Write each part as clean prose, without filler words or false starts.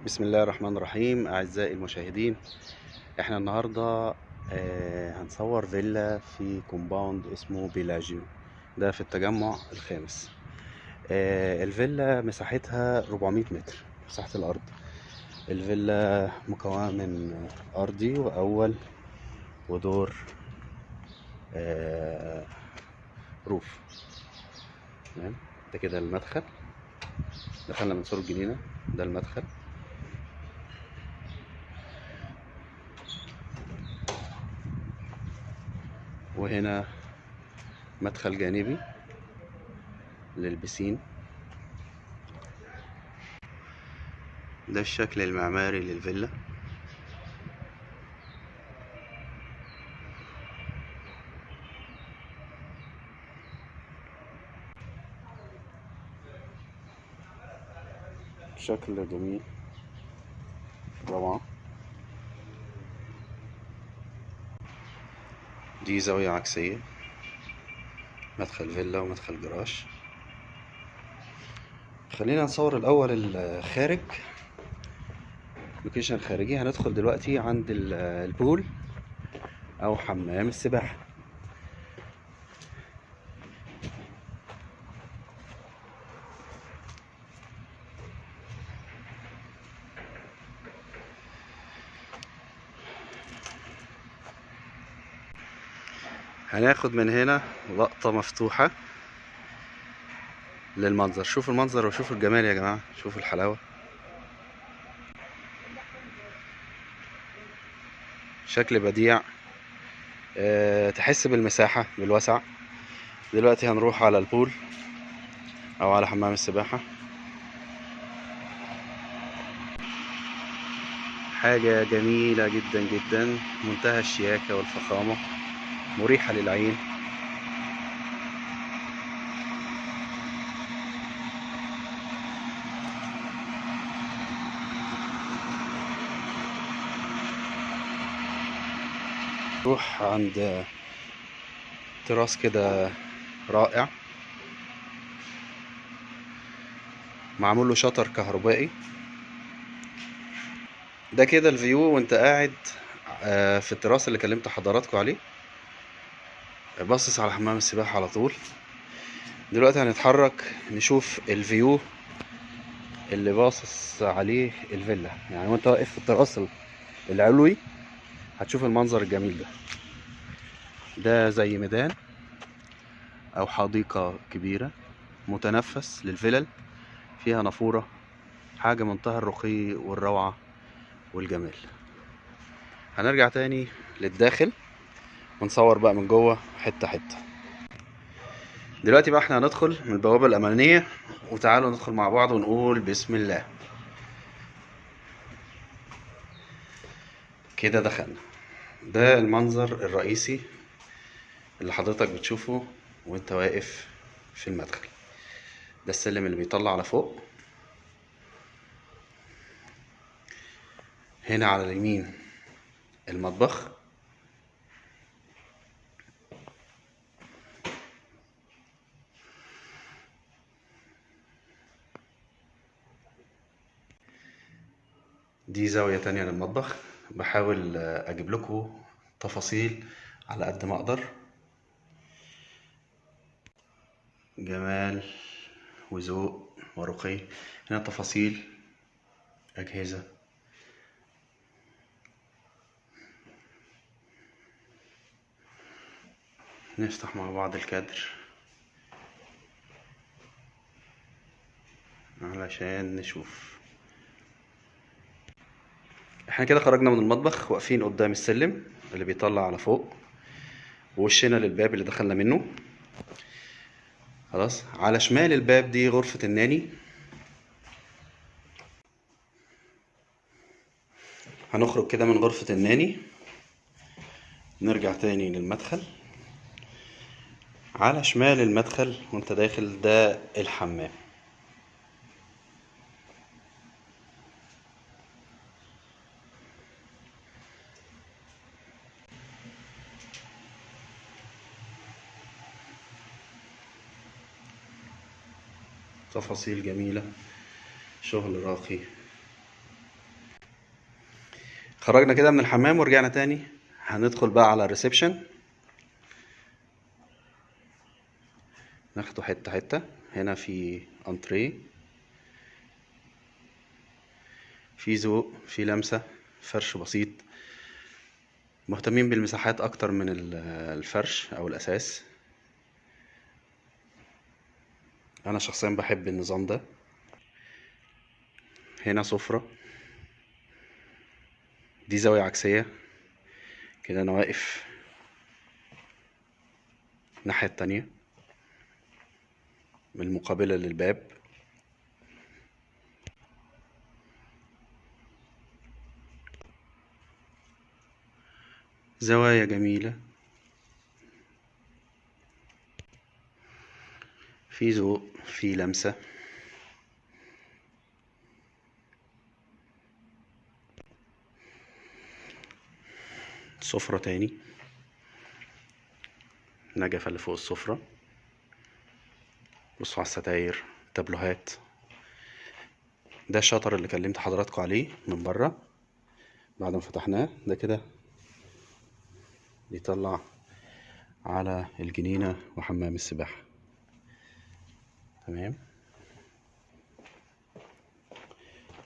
بسم الله الرحمن الرحيم. أعزائي المشاهدين، احنا النهاردة هنصور فيلا في كومباوند اسمه بيلاجيو، ده في التجمع الخامس. الفيلا مساحتها 400 متر مساحة الأرض. الفيلا مكونة من أرضي وأول ودور آه، روف. تمام، ده كده المدخل. دخلنا من سور الجنينة، ده المدخل. وهنا مدخل جانبي للبسين. ده الشكل المعماري للفيلا. شكل جميل، روعة. دي زاوية عكسية، مدخل فيلا ومدخل جراج. خلينا نصور الأول الخارج، اللوكيشن الخارجي. هندخل دلوقتي عند البول أو حمام السباحة. هناخد من هنا لقطة مفتوحة للمنظر. شوفوا المنظر وشوفوا الجمال يا جماعة، شوفوا الحلاوة، شكل بديع. تحس بالمساحة، بالوسع. دلوقتي هنروح على البول أو على حمام السباحة. حاجة جميلة جدا جدا، منتهى الشياكة والفخامة، مريحة للعين. نروح عند تراس كده رائع، معمول له شطر كهربائي. ده كده الفيو وانت قاعد في التراس اللي كلمت حضراتكم عليه، باصص على حمام السباحة على طول. دلوقتي هنتحرك نشوف الفيو اللي باصص عليه الفيلا، يعني وانت واقف في التراس العلوي هتشوف المنظر الجميل ده. ده زي ميدان او حديقة كبيرة متنفس للفلل، فيها نافورة. حاجة منتهى الرقي والروعة والجمال. هنرجع تاني للداخل ونصور بقى من جوه حتة حتة. دلوقتي بقى احنا هندخل من البوابة الأمامية، وتعالوا ندخل مع بعض ونقول بسم الله. كده دخلنا. ده المنظر الرئيسي اللي حضرتك بتشوفه وانت واقف في المدخل. ده السلم اللي بيطلع على فوق. هنا على اليمين المطبخ. دي زاوية تانية للمطبخ. بحاول اجيب لكم تفاصيل على قد ما اقدر. جمال وذوق ورقي. هنا تفاصيل أجهزة. نفتح مع بعض الكادر علشان نشوف. احنا كده خرجنا من المطبخ، واقفين قدام السلم اللي بيطلع على فوق، ووشنا للباب اللي دخلنا منه. خلاص، على شمال الباب دي غرفة الناني. هنخرج كده من غرفة الناني، نرجع تاني للمدخل. على شمال المدخل وانت داخل ده الحمام. تفاصيل جميلة، شغل راقي. خرجنا كده من الحمام ورجعنا تاني. هندخل بقى على الريسبشن، ناخده حتة حتة. هنا في انتريه، في ذوق، في لمسة، فرش بسيط. مهتمين بالمساحات اكتر من الفرش او الاساس. انا شخصيا بحب النظام ده. هنا سفرة، دي زاوية عكسية كده، انا واقف الناحية التانية من المقابلة للباب. زوايا جميلة، في ذوق، في لمسة. سفرة تاني، نجفة اللي فوق السفرة. بصوا على الستاير، تابلوهات. ده الشطر اللي كلمت حضراتكم عليه من بره. بعد ما فتحناه ده كده بيطلع على الجنينة وحمام السباحة. تمام.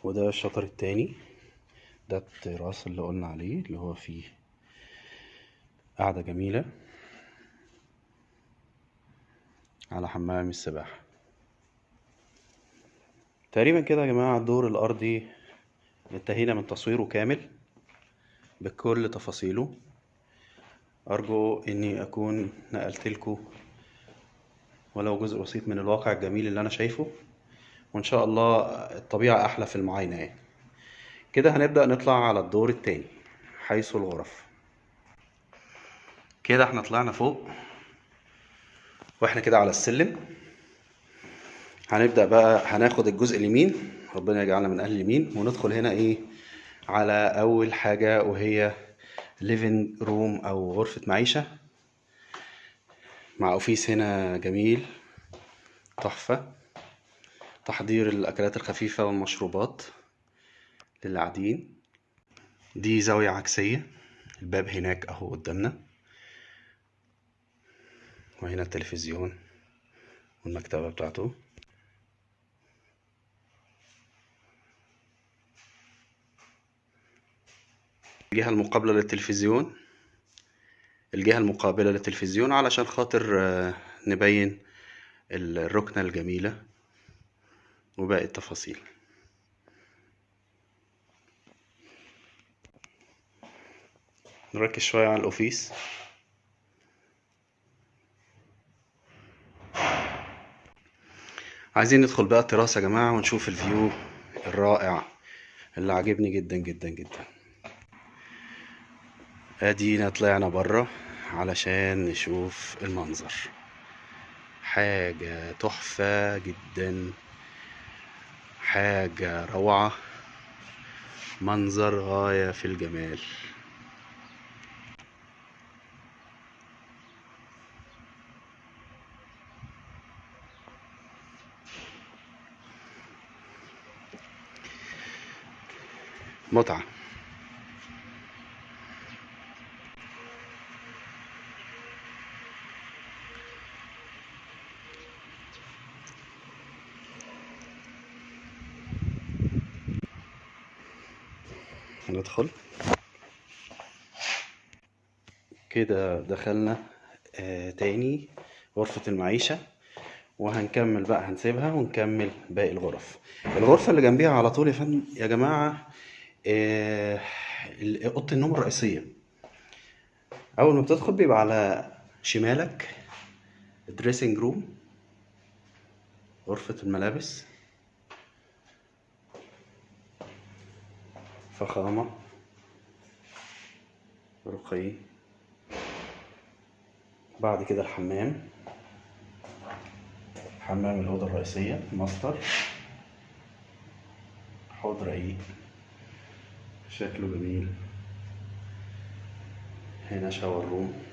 وده الشطر التاني، ده التراس اللي قلنا عليه، اللي هو فيه قعدة جميلة على حمام السباحة. تقريبا كده يا جماعة الدور الأرضي انتهينا من تصويره كامل بكل تفاصيله. أرجو إني أكون نقلت لكم ولو جزء بسيط من الواقع الجميل اللي أنا شايفه، وإن شاء الله الطبيعة أحلى في المعاينة يعني. كده هنبدأ نطلع على الدور التاني حيث الغرف. كده احنا طلعنا فوق واحنا كده على السلم. هنبدأ بقى، هناخد الجزء اليمين، ربنا يجعلنا من أهل اليمين، وندخل هنا إيه على أول حاجة، وهي ليفينج روم أو غرفة معيشة، مع أوفيس هنا جميل تحفة. تحضير الأكلات الخفيفة والمشروبات للي قاعدين. دي زاوية عكسية، الباب هناك أهو قدامنا، وهنا التلفزيون والمكتبة بتاعته. الجهة المقابلة للتلفزيون، الجهة المقابلة للتلفزيون علشان خاطر نبين الركنة الجميلة وباقي التفاصيل. نركز شوية على الأوفيس. عايزين ندخل بقى التراس يا جماعة ونشوف الفيو الرائع اللي عاجبني جدا جدا جدا. ادينا طلعنا برا علشان نشوف المنظر. حاجة تحفة جدا، حاجة روعة، منظر غاية في الجمال. متعة. هندخل كده، دخلنا تاني غرفة المعيشة، وهنكمل بقى، هنسيبها ونكمل باقي الغرف. الغرفة اللي جنبيها على طول يا فندم يا جماعة آه، أوضة النوم الرئيسية. أول ما بتدخل بيبقى على شمالك دريسنج روم، غرفة الملابس، فخامة، رقي. بعد كده الحمام، حمام الأوضة الرئيسية ماستر، حوض رقيق شكله جميل. هنا شاور روم،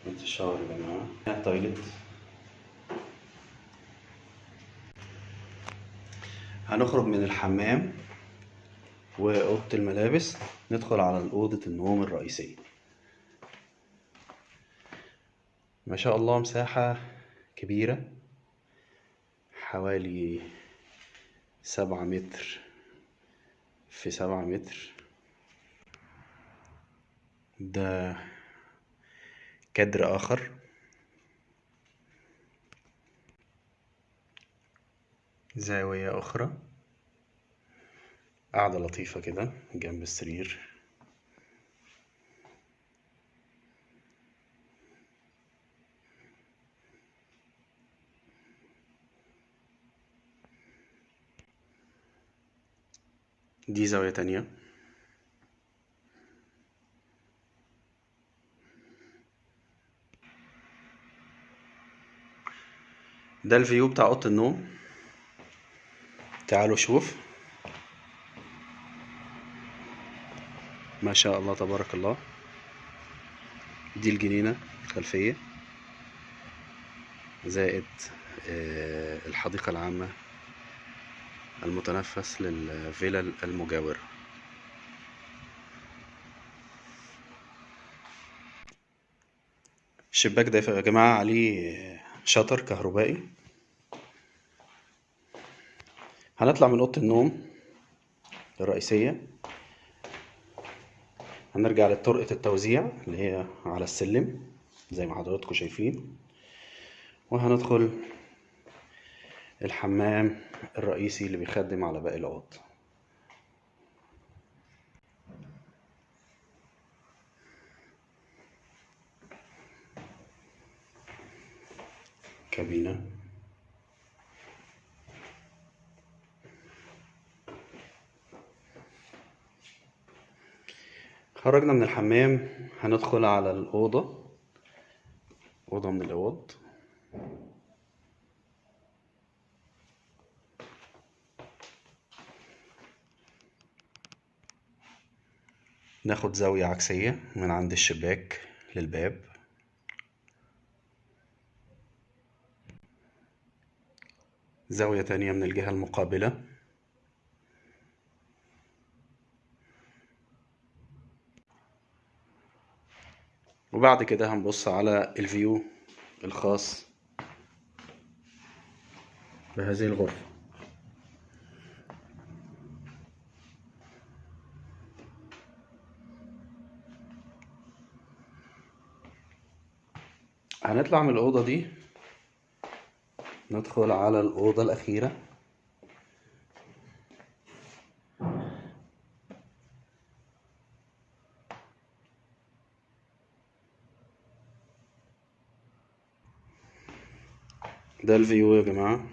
الشاور يا جماعة. هنا التويلت، هنخرج من الحمام وأوضة الملابس، ندخل على أوضة النوم الرئيسية. ما شاء الله مساحة كبيرة، حوالي 7 متر في 7 متر. ده كادر آخر. زاوية أخرى، قاعدة لطيفة كده جنب السرير. دي زاوية تانية. ده الفيو بتاع أوضة النوم. تعالوا شوف. ما شاء الله تبارك الله. دي الجنينة الخلفية، زائد الحديقة العامة المتنفس للفيلا المجاورة. الشباك ده يا جماعة عليه شطر كهربائي. هنطلع من أوضة النوم الرئيسية، هنرجع لطرقة التوزيع اللي هي على السلم زي ما حضراتكم شايفين، وهندخل الحمام الرئيسي اللي بيخدم على باقي الأوض. كابينة. خرجنا من الحمام، هندخل على الأوضة، أوضة من الأوض. ناخد زاوية عكسية من عند الشباك للباب. زاوية تانية من الجهة المقابلة. وبعد كده هنبص على الفيو الخاص بهذه الغرفة. هنطلع من الأوضة دي، ندخل على الأوضة الأخيرة. ده الفيو يا جماعة.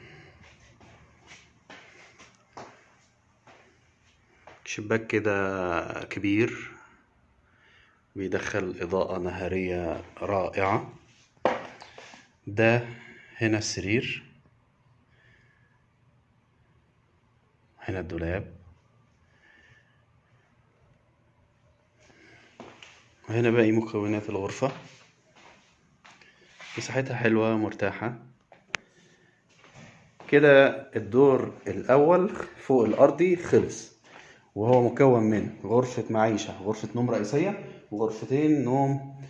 شباك كده كبير بيدخل إضاءة نهارية رائعة. ده هنا السرير، هنا الدولاب، وهنا باقي مكونات الغرفة. مساحتها حلوة مرتاحة كده. الدور الأول فوق الأرضي خلص، وهو مكون من غرفة معيشة، غرفة نوم رئيسية، وغرفتين نوم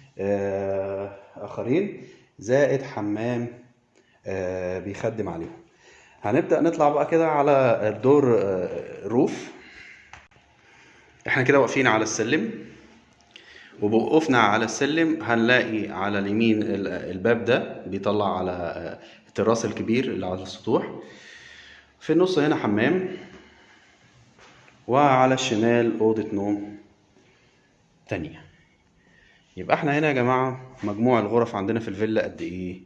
آخرين، زائد حمام بيخدم عليهم. هنبدأ نطلع بقى كده على الدور روف. احنا كده واقفين على السلم، وبوقفنا على السلم هنلاقي على اليمين الباب ده بيطلع على التراس الكبير اللي على السطوح. في النص هنا حمام، وعلى الشمال أوضة نوم تانية. يبقى احنا هنا يا جماعة مجموع الغرف عندنا في الفيلا قد ايه؟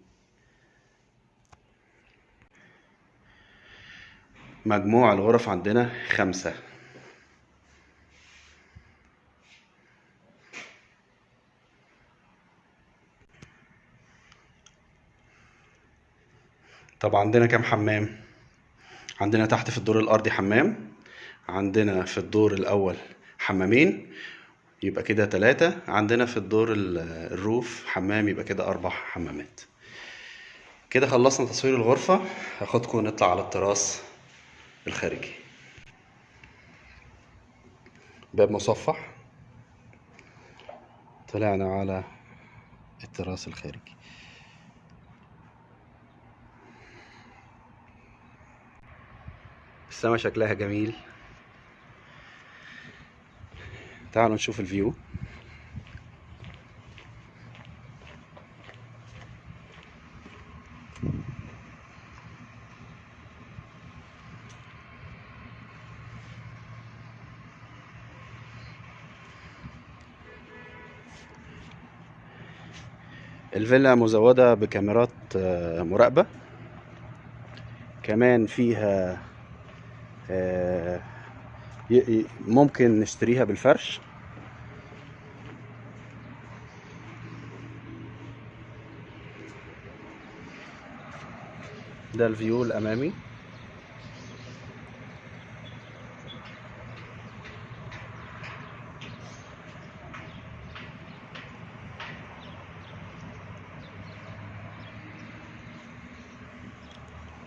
مجموع الغرف عندنا 5. طب عندنا كام حمام؟ عندنا تحت في الدور الأرضي حمام، عندنا في الدور الأول حمامين، يبقى كده 3. عندنا في الدور الروف حمام، يبقى كده 4 حمامات. كده خلصنا تصوير الغرفة. هاخدكم نطلع على التراس الخارجي. باب مصفح. طلعنا على التراس الخارجي. السما شكلها جميل. تعالوا نشوف الفيو. الفيلا مزودة بكاميرات مراقبة، كمان فيها ممكن نشتريها بالفرش. ده الفيو الأمامي.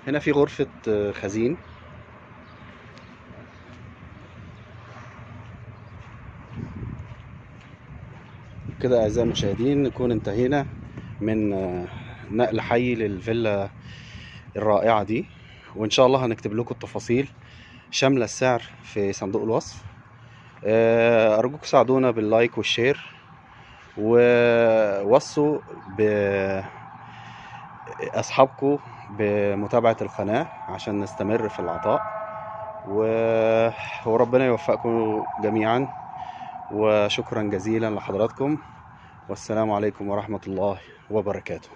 هنا في غرفة خزين. كده أعزائي المشاهدين نكون انتهينا من نقل حي للفيلا الرائعة دي، وإن شاء الله هنكتب لكم التفاصيل شاملة السعر في صندوق الوصف. أرجوكم ساعدونا باللايك والشير، ووصوا بأصحابكم بمتابعة القناة عشان نستمر في العطاء، وربنا يوفقكم جميعا. وشكرا جزيلا لحضراتكم، والسلام عليكم ورحمة الله وبركاته.